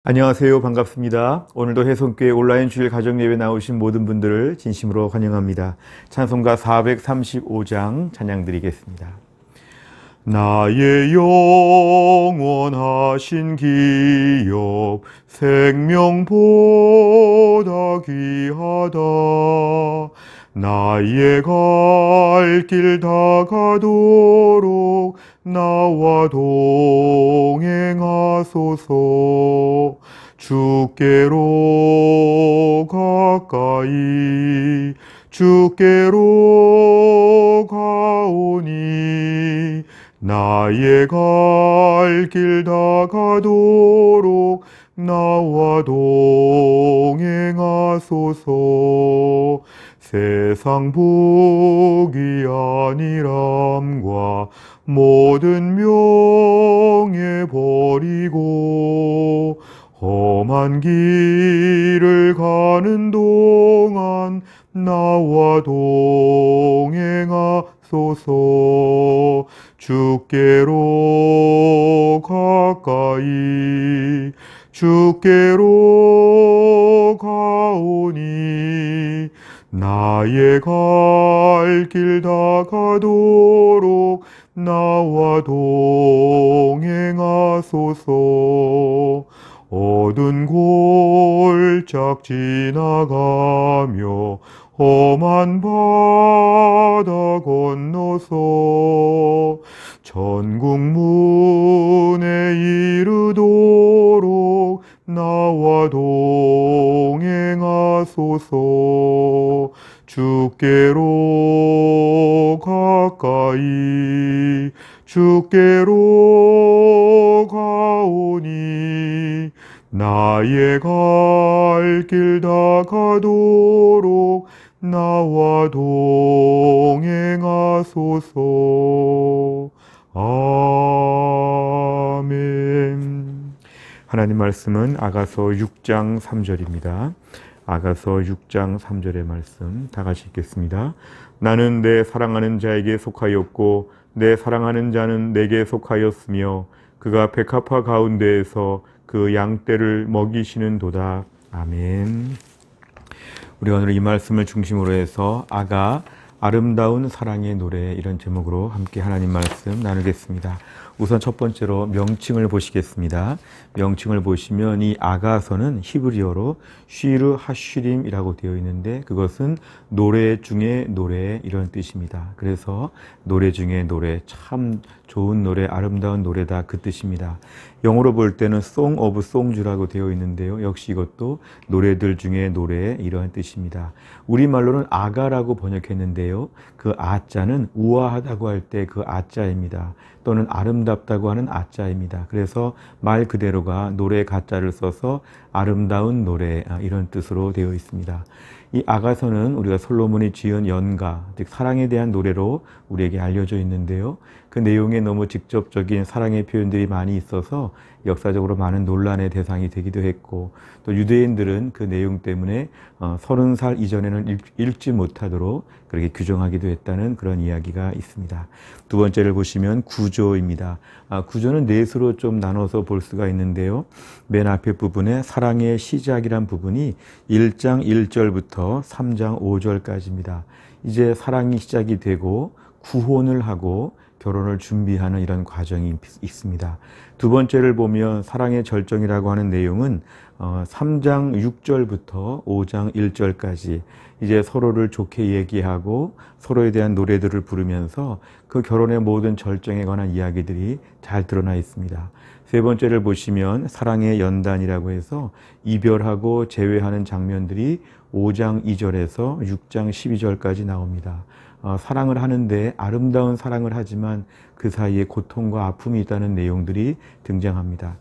안녕하세요. 반갑습니다. 오늘도 해성교회 온라인 주일 가정예배 나오신 모든 분들을 진심으로 환영합니다. 찬송가 435장 찬양 드리겠습니다. 나의 영원하신 기업 생명보다 귀하다. 나의 갈 길 다가도록 나와 동행하소서. 주께로 가까이 주께로 가오니 나의 갈 길 다가도록 나와 동행하소서. 세상 복이 아니람과 모든 명예 버리고 험한 길을 가는 동안 나와 동행하소서. 주께로 가까이 주께로 가오니 나의 갈 길 다가도록 나와 동행하소서. 어두운 골짝 지나가며 험한 바다 건너서 천국 문에 이르도록 나와 동행하소서. 주께로 가까이 주께로 가오니 나의 갈 길 다가도록 나와 동행하소서. 아멘. 하나님 말씀은 아가서 6장 3절입니다. 아가서 6장 3절의 말씀 다 같이 읽겠습니다. 나는 내 사랑하는 자에게 속하였고 내 사랑하는 자는 내게 속하였으며 그가 백합화 가운데에서 그 양떼를 먹이시는 도다. 아멘. 우리가 오늘 이 말씀을 중심으로 해서 아름다운 사랑의 노래 이런 제목으로 함께 하나님 말씀 나누겠습니다. 우선 첫 번째로 명칭을 보시겠습니다. 명칭을 보시면 이 아가서는 히브리어로 쉬르 하쉬림이라고 되어 있는데 그것은 노래 중에 노래 이런 뜻입니다. 그래서 노래 중에 노래, 참 좋은 노래, 아름다운 노래다 그 뜻입니다. 영어로 볼 때는 Song of Songs라고 되어 있는데요. 역시 이것도 노래들 중에 노래 이런 뜻입니다. 우리말로는 아가라고 번역했는데요. 그 아자는 우아하다고 할 때 그 아자입니다. 또는 아름답다고 하는 아자입니다. 그래서 말 그대로가 노래 가자를 써서 아름다운 노래 이런 뜻으로 되어 있습니다. 이 아가서는 우리가 솔로몬이 지은 연가, 즉 사랑에 대한 노래로 우리에게 알려져 있는데요. 그 내용에 너무 직접적인 사랑의 표현들이 많이 있어서 역사적으로 많은 논란의 대상이 되기도 했고 또 유대인들은 그 내용 때문에 30살 이전에는 읽지 못하도록 그렇게 규정하기도 했다는 그런 이야기가 있습니다. 두 번째를 보시면 구조입니다. 구조는 넷으로 좀 나눠서 볼 수가 있는데요. 맨 앞에 부분에 사랑의 시작이란 부분이 1장 1절부터 3장 5절까지입니다. 이제 사랑이 시작이 되고 구혼을 하고 결혼을 준비하는 이런 과정이 있습니다. 두 번째를 보면 사랑의 절정이라고 하는 내용은 3장 6절부터 5장 1절까지 이제 서로를 좋게 얘기하고 서로에 대한 노래들을 부르면서 그 결혼의 모든 절정에 관한 이야기들이 잘 드러나 있습니다. 세 번째를 보시면 사랑의 연단이라고 해서 이별하고 재회하는 장면들이 5장 2절에서 6장 12절까지 나옵니다. 사랑을 하는데 아름다운 사랑을 하지만 그 사이에 고통과 아픔이 있다는 내용들이 등장합니다.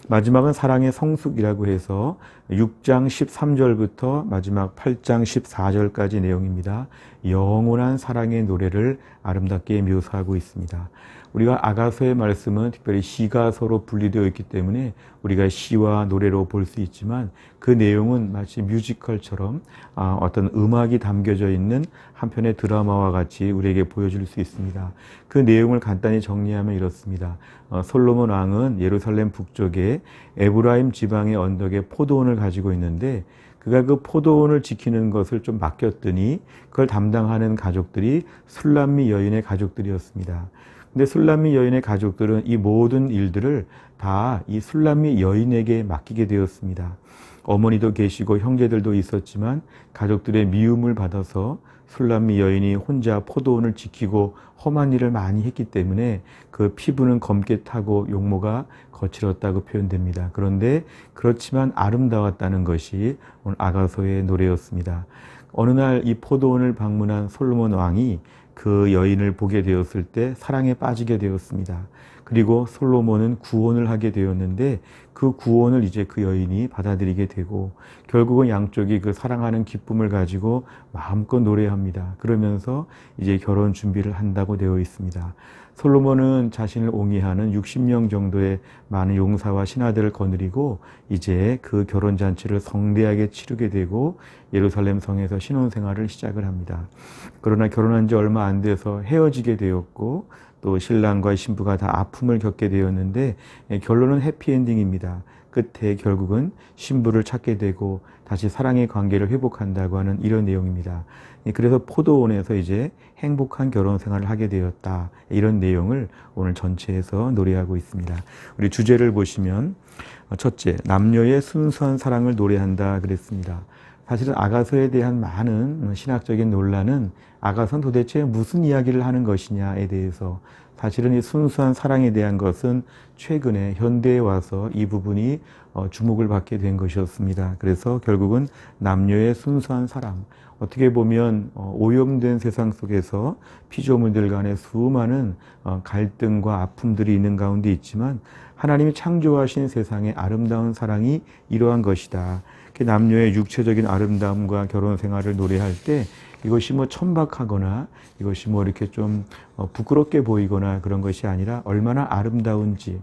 마지막은 사랑의 성숙이라고 해서 6장 13절부터 마지막 8장 14절까지 내용입니다. 영원한 사랑의 노래를 아름답게 묘사하고 있습니다. 우리가 아가서의 말씀은 특별히 시가서로 분리되어 있기 때문에 우리가 시와 노래로 볼 수 있지만 그 내용은 마치 뮤지컬처럼 어떤 음악이 담겨져 있는 한편의 드라마와 같이 우리에게 보여줄 수 있습니다. 그 내용을 간단히 정리하면 이렇습니다. 솔로몬 왕은 예루살렘 북쪽에 에브라임 지방의 언덕에 포도원을 가지고 있는데 그가 그 포도원을 지키는 것을 좀 맡겼더니 그걸 담당하는 가족들이 술람미 여인의 가족들이었습니다. 근데 술람미 여인의 가족들은 이 모든 일들을 다 이 술람미 여인에게 맡기게 되었습니다. 어머니도 계시고 형제들도 있었지만 가족들의 미움을 받아서 술람미 여인이 혼자 포도원을 지키고 험한 일을 많이 했기 때문에 그 피부는 검게 타고 용모가 거칠었다고 표현됩니다. 그런데 그렇지만 아름다웠다는 것이 오늘 아가서의 노래였습니다. 어느 날 이 포도원을 방문한 솔로몬 왕이 그 여인을 보게 되었을 때 사랑에 빠지게 되었습니다. 그리고 솔로몬은 구원을 하게 되었는데 그 구원을 이제 그 여인이 받아들이게 되고 결국은 양쪽이 그 사랑하는 기쁨을 가지고 마음껏 노래합니다. 그러면서 이제 결혼 준비를 한다고 되어 있습니다. 솔로몬은 자신을 옹이하는 60명 정도의 많은 용사와 신하들을 거느리고 이제 그 결혼잔치를 성대하게 치르게 되고 예루살렘 성에서 신혼생활을 시작을 합니다. 그러나 결혼한 지 얼마 안 돼서 헤어지게 되었고 또 신랑과 신부가 다 아픔을 겪게 되었는데 결론은 해피엔딩입니다. 끝에 결국은 신부를 찾게 되고 다시 사랑의 관계를 회복한다고 하는 이런 내용입니다. 그래서 포도원에서 이제 행복한 결혼 생활을 하게 되었다. 이런 내용을 오늘 전체에서 노래하고 있습니다. 우리 주제를 보시면 첫째, 남녀의 순수한 사랑을 노래한다 그랬습니다. 사실은 아가서에 대한 많은 신학적인 논란은 아가서는 도대체 무슨 이야기를 하는 것이냐에 대해서 사실은 이 순수한 사랑에 대한 것은 최근에 현대에 와서 이 부분이 주목을 받게 된 것이었습니다. 그래서 결국은 남녀의 순수한 사랑, 어떻게 보면 오염된 세상 속에서 피조물들 간의 수많은 갈등과 아픔들이 있는 가운데 있지만 하나님이 창조하신 세상의 아름다운 사랑이 이러한 것이다. 남녀의 육체적인 아름다움과 결혼 생활을 노래할 때 이것이 뭐 천박하거나 이것이 뭐 이렇게 좀 부끄럽게 보이거나 그런 것이 아니라 얼마나 아름다운지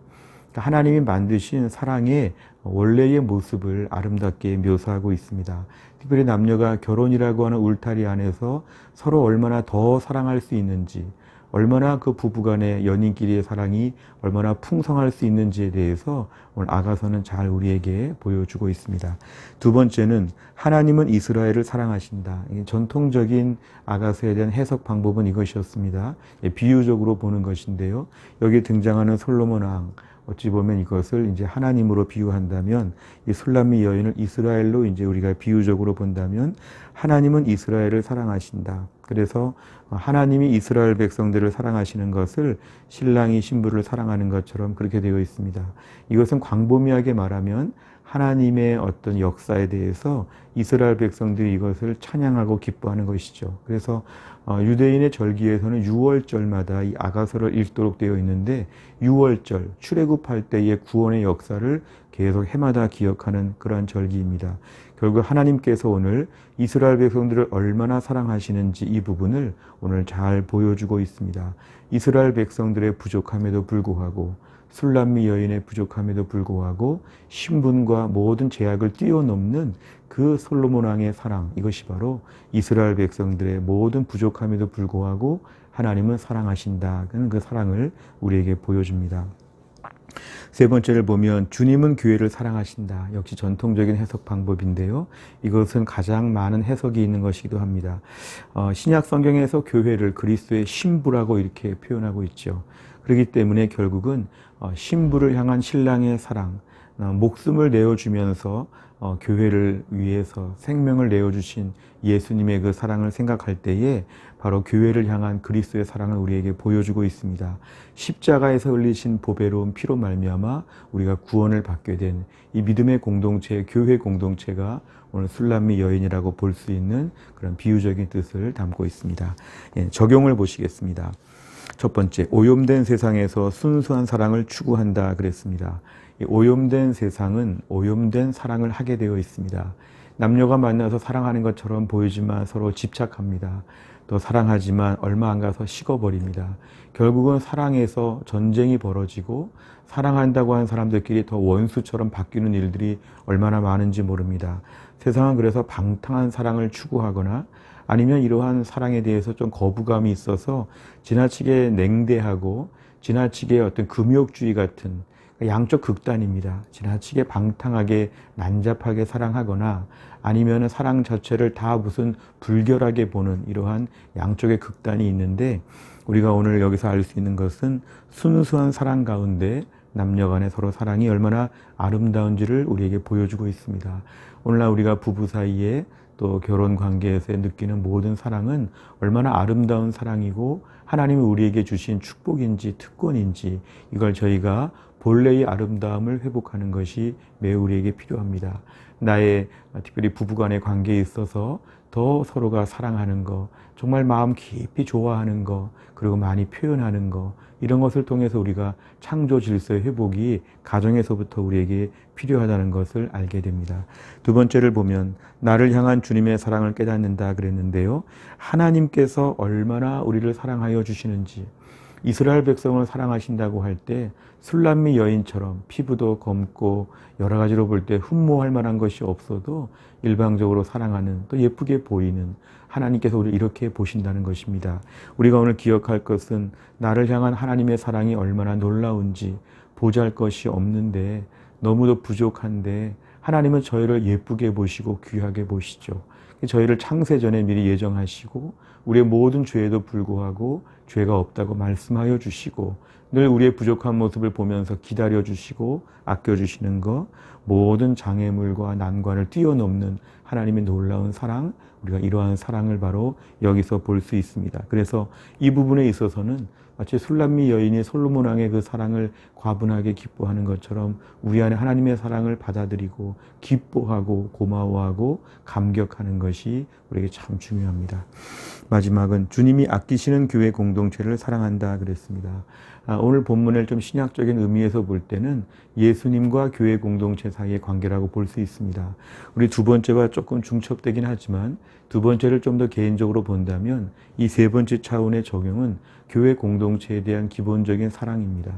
하나님이 만드신 사랑의 원래의 모습을 아름답게 묘사하고 있습니다. 특별히 남녀가 결혼이라고 하는 울타리 안에서 서로 얼마나 더 사랑할 수 있는지, 얼마나 그 부부간의 연인끼리의 사랑이 얼마나 풍성할 수 있는지에 대해서 오늘 아가서는 잘 우리에게 보여주고 있습니다. 두 번째는 하나님은 이스라엘을 사랑하신다. 전통적인 아가서에 대한 해석 방법은 이것이었습니다. 비유적으로 보는 것인데요. 여기 등장하는 솔로몬 왕, 어찌 보면 이것을 이제 하나님으로 비유한다면 이 술람미 여인을 이스라엘로 이제 우리가 비유적으로 본다면 하나님은 이스라엘을 사랑하신다. 그래서 하나님이 이스라엘 백성들을 사랑하시는 것을 신랑이 신부를 사랑하는 것처럼 그렇게 되어 있습니다. 이것은 광범위하게 말하면 하나님의 어떤 역사에 대해서 이스라엘 백성들이 이것을 찬양하고 기뻐하는 것이죠. 그래서 유대인의 절기에서는 6월절마다 이 아가서를 읽도록 되어 있는데 6월절, 출애굽할 때의 구원의 역사를 계속 해마다 기억하는 그러한 절기입니다. 결국 하나님께서 오늘 이스라엘 백성들을 얼마나 사랑하시는지 이 부분을 오늘 잘 보여주고 있습니다. 이스라엘 백성들의 부족함에도 불구하고 술람미 여인의 부족함에도 불구하고 신분과 모든 제약을 뛰어넘는 그 솔로몬 왕의 사랑, 이것이 바로 이스라엘 백성들의 모든 부족함에도 불구하고 하나님은 사랑하신다. 그 사랑을 우리에게 보여줍니다. 세 번째를 보면 주님은 교회를 사랑하신다. 역시 전통적인 해석 방법인데요. 이것은 가장 많은 해석이 있는 것이기도 합니다. 신약 성경에서 교회를 그리스도의 신부라고 이렇게 표현하고 있죠. 그렇기 때문에 결국은 신부를 향한 신랑의 사랑, 목숨을 내어주면서 교회를 위해서 생명을 내어주신 예수님의 그 사랑을 생각할 때에 바로 교회를 향한 그리스도의 사랑을 우리에게 보여주고 있습니다. 십자가에서 흘리신 보배로운 피로 말미암아 우리가 구원을 받게 된 이 믿음의 공동체, 교회 공동체가 오늘 술람미 여인이라고 볼 수 있는 그런 비유적인 뜻을 담고 있습니다. 적용을 보시겠습니다. 첫 번째, 오염된 세상에서 순수한 사랑을 추구한다 그랬습니다. 이 오염된 세상은 오염된 사랑을 하게 되어 있습니다. 남녀가 만나서 사랑하는 것처럼 보이지만 서로 집착합니다. 또 사랑하지만 얼마 안 가서 식어버립니다. 결국은 사랑에서 전쟁이 벌어지고 사랑한다고 하는 사람들끼리 더 원수처럼 바뀌는 일들이 얼마나 많은지 모릅니다. 세상은 그래서 방탕한 사랑을 추구하거나 아니면 이러한 사랑에 대해서 좀 거부감이 있어서 지나치게 냉대하고 지나치게 어떤 금욕주의 같은 양쪽 극단입니다. 지나치게 방탕하게 난잡하게 사랑하거나 아니면 사랑 자체를 다 무슨 불결하게 보는 이러한 양쪽의 극단이 있는데, 우리가 오늘 여기서 알 수 있는 것은 순수한 사랑 가운데 남녀 간의 서로 사랑이 얼마나 아름다운지를 우리에게 보여주고 있습니다. 오늘날 우리가 부부 사이에 또 결혼 관계에서 느끼는 모든 사랑은 얼마나 아름다운 사랑이고 하나님이 우리에게 주신 축복인지 특권인지, 이걸 저희가 본래의 아름다움을 회복하는 것이 매우 우리에게 필요합니다. 나의 특별히 부부간의 관계에 있어서 더 서로가 사랑하는 것, 정말 마음 깊이 좋아하는 것, 그리고 많이 표현하는 것, 이런 것을 통해서 우리가 창조 질서의 회복이 가정에서부터 우리에게 필요하다는 것을 알게 됩니다. 두 번째를 보면 나를 향한 주님의 사랑을 깨닫는다 그랬는데요. 하나님께서 얼마나 우리를 사랑하여 주시는지, 이스라엘 백성을 사랑하신다고 할 때 술람미 여인처럼 피부도 검고 여러 가지로 볼 때 흠모할 만한 것이 없어도 일방적으로 사랑하는, 또 예쁘게 보이는 하나님께서 우리를 이렇게 보신다는 것입니다. 우리가 오늘 기억할 것은 나를 향한 하나님의 사랑이 얼마나 놀라운지, 보잘 것이 없는데 너무도 부족한데 하나님은 저희를 예쁘게 보시고 귀하게 보시죠. 저희를 창세전에 미리 예정하시고 우리의 모든 죄에도 불구하고 죄가 없다고 말씀하여 주시고 늘 우리의 부족한 모습을 보면서 기다려 주시고 아껴 주시는 것, 모든 장애물과 난관을 뛰어넘는 하나님의 놀라운 사랑, 우리가 이러한 사랑을 바로 여기서 볼 수 있습니다. 그래서 이 부분에 있어서는 마치 술람미 여인이 솔로몬 왕의 그 사랑을 과분하게 기뻐하는 것처럼 우리 안에 하나님의 사랑을 받아들이고 기뻐하고 고마워하고 감격하는 것이 우리에게 참 중요합니다. 마지막은 주님이 아끼시는 교회 공동체를 사랑한다 그랬습니다. 오늘 본문을 좀 신약적인 의미에서 볼 때는 예수님과 교회 공동체 사이의 관계라고 볼 수 있습니다. 우리 두 번째와 조금 중첩되긴 하지만 두 번째를 좀 더 개인적으로 본다면 이 세 번째 차원의 적용은 교회 공동체에 대한 기본적인 사랑입니다.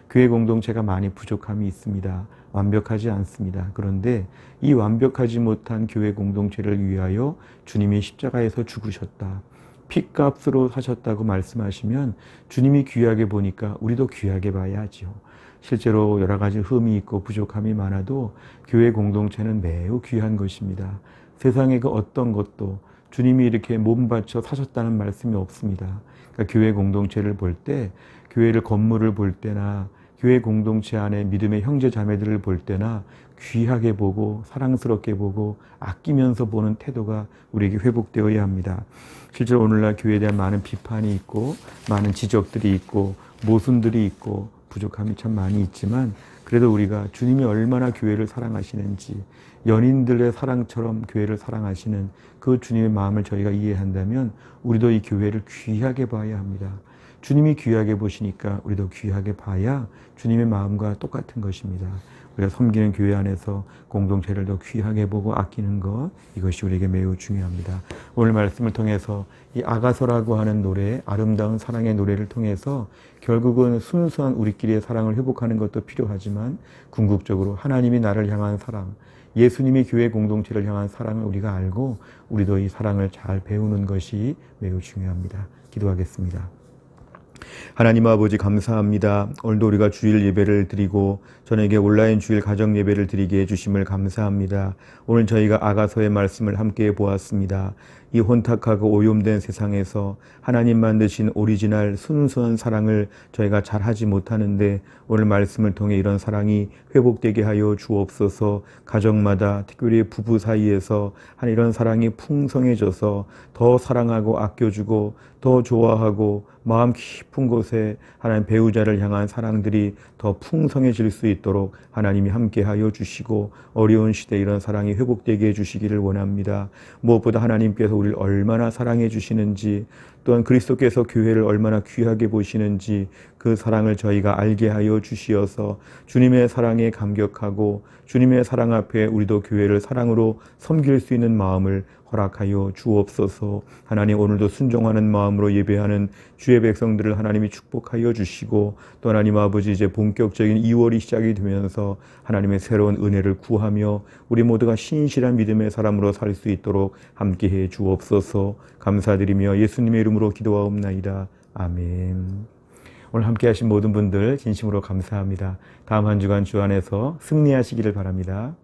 교회 공동체가 많이 부족함이 있습니다. 완벽하지 않습니다. 그런데 이 완벽하지 못한 교회 공동체를 위하여 주님이 십자가에서 죽으셨다, 핏값으로 사셨다고 말씀하시면 주님이 귀하게 보니까 우리도 귀하게 봐야 하죠. 실제로 여러 가지 흠이 있고 부족함이 많아도 교회 공동체는 매우 귀한 것입니다. 세상의 그 어떤 것도 주님이 이렇게 몸 바쳐 사셨다는 말씀이 없습니다. 그러니까 교회 공동체를 볼 때, 교회를 건물을 볼 때나 교회 공동체 안에 믿음의 형제 자매들을 볼 때나 귀하게 보고 사랑스럽게 보고 아끼면서 보는 태도가 우리에게 회복되어야 합니다. 실제로 오늘날 교회에 대한 많은 비판이 있고 많은 지적들이 있고 모순들이 있고 부족함이 참 많이 있지만, 그래도 우리가 주님이 얼마나 교회를 사랑하시는지, 연인들의 사랑처럼 교회를 사랑하시는 그 주님의 마음을 저희가 이해한다면 우리도 이 교회를 귀하게 봐야 합니다. 주님이 귀하게 보시니까 우리도 귀하게 봐야 주님의 마음과 똑같은 것입니다. 우리가 섬기는 교회 안에서 공동체를 더 귀하게 보고 아끼는 것, 이것이 우리에게 매우 중요합니다. 오늘 말씀을 통해서 이 아가서라고 하는 노래, 아름다운 사랑의 노래를 통해서 결국은 순수한 우리끼리의 사랑을 회복하는 것도 필요하지만 궁극적으로 하나님이 나를 향한 사랑, 예수님이 교회 공동체를 향한 사랑을 우리가 알고 우리도 이 사랑을 잘 배우는 것이 매우 중요합니다. 기도하겠습니다. 하나님 아버지 감사합니다. 오늘도 우리가 주일 예배를 드리고 저녁에 온라인 주일 가정 예배를 드리게 해주심을 감사합니다. 오늘 저희가 아가서의 말씀을 함께 보았습니다. 이 혼탁하고 오염된 세상에서 하나님 만드신 오리지널 순수한 사랑을 저희가 잘 하지 못하는데 오늘 말씀을 통해 이런 사랑이 회복되게 하여 주옵소서. 가정마다 특별히 부부 사이에서 이런 사랑이 풍성해져서 더 사랑하고 아껴주고 더 좋아하고 마음 깊은 곳에 하나님 배우자를 향한 사랑들이 더 풍성해질 수 있도록 하나님이 함께하여 주시고 어려운 시대에 이런 사랑이 회복되게 해주시기를 원합니다. 무엇보다 하나님께서 우리를 얼마나 사랑해 주시는지, 또한 그리스도께서 교회를 얼마나 귀하게 보시는지 그 그 사랑을 저희가 알게 하여 주시어서 주님의 사랑에 감격하고 주님의 사랑 앞에 우리도 교회를 사랑으로 섬길 수 있는 마음을 허락하여 주옵소서. 하나님, 오늘도 순종하는 마음으로 예배하는 주의 백성들을 하나님이 축복하여 주시고, 또 하나님 아버지, 이제 본격적인 2월이 시작이 되면서 하나님의 새로운 은혜를 구하며 우리 모두가 신실한 믿음의 사람으로 살 수 있도록 함께해 주옵소서. 감사드리며 예수님의 이름으로 기도하옵나이다. 아멘. 오늘 함께 하신 모든 분들 진심으로 감사합니다. 다음 한 주간 주 안에서 승리하시기를 바랍니다.